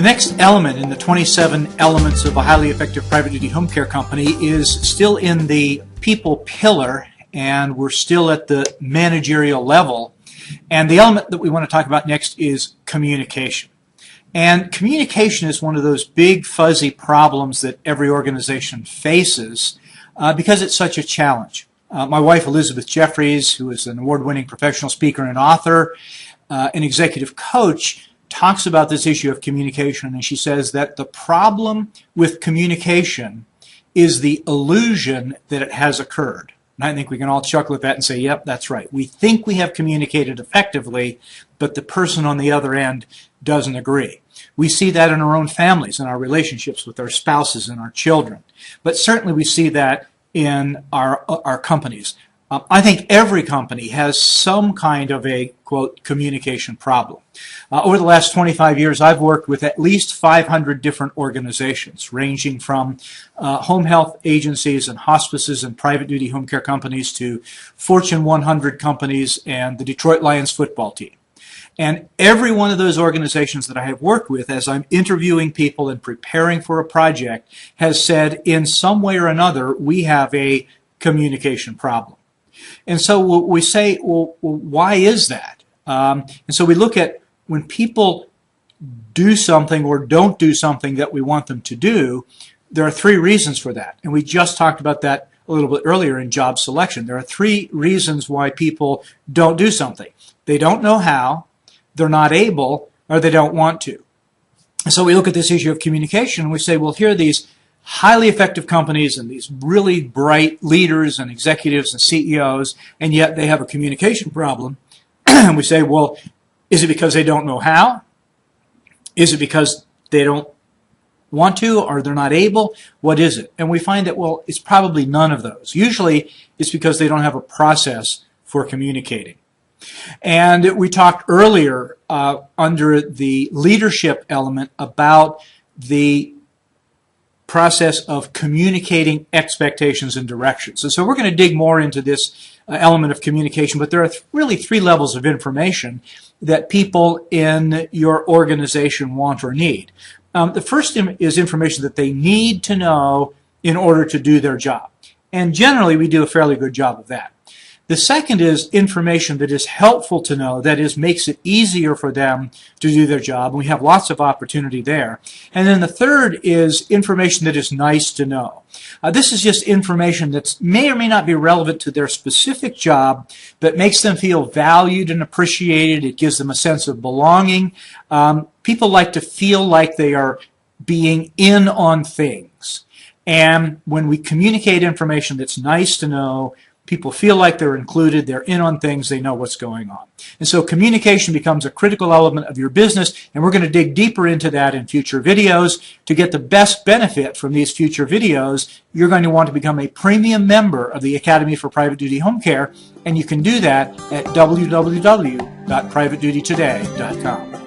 next element in the 27 elements of a highly effective private duty home care company is still in the people pillar, and we're still at the managerial level. And the element that we want to talk about next is communication. And communication is one of those big fuzzy problems that every organization faces because it's such a challenge. My wife, Elizabeth Jeffries, who is an award-winning professional speaker and author, an executive coach, talks about this issue of communication, and she says that the problem with communication is the illusion that it has occurred. And I think we can all chuckle at that and say, yep, that's right. We think we have communicated effectively, but the person on the other end doesn't agree. We see that in our own families, in our relationships with our spouses and our children. But certainly we see that in our companies. I think every company has some kind of a, quote, communication problem. Over the last 25 years, I've worked with at least 500 different organizations, ranging from home health agencies and hospices and private duty home care companies to Fortune 100 companies and the Detroit Lions football team. And every one of those organizations that I have worked with, as I'm interviewing people and preparing for a project, has said in some way or another, we have a communication problem. And so we say, well, why is that? And so we look at when people do something or don't do something that we want them to do, there are three reasons for that. And we just talked about that a little bit earlier in job selection. There are three reasons why people don't do something. They don't know how, they're not able, or they don't want to. And so we look at this issue of communication and we say, well, here are these highly effective companies and these really bright leaders and executives and CEOs, and yet they have a communication problem. And we say, well, is it because they don't know how? Is it because they don't want to or they're not able? What is it? And we find that, well, it's probably none of those. Usually it's because they don't have a process for communicating. And we talked earlier under the leadership element about the process of communicating expectations and directions. And so we're going to dig more into this element of communication, but there are really three levels of information that people in your organization want or need. The first is information that they need to know in order to do their job. And generally, we do a fairly good job of that. The second is information that is helpful to know, that is, makes it easier for them to do their job, and we have lots of opportunity there. And then the third is information that is nice to know. This is just information that may or may not be relevant to their specific job, but makes them feel valued and appreciated. It gives them a sense of belonging. People like to feel like they are being in on things. And when we communicate information that's nice to know, people feel like they're included, they're in on things, they know what's going on. And so communication becomes a critical element of your business, and we're going to dig deeper into that in future videos. To get the best benefit from these future videos, you're going to want to become a premium member of the Academy for Private Duty Home Care, and you can do that at www.privatedutytoday.com.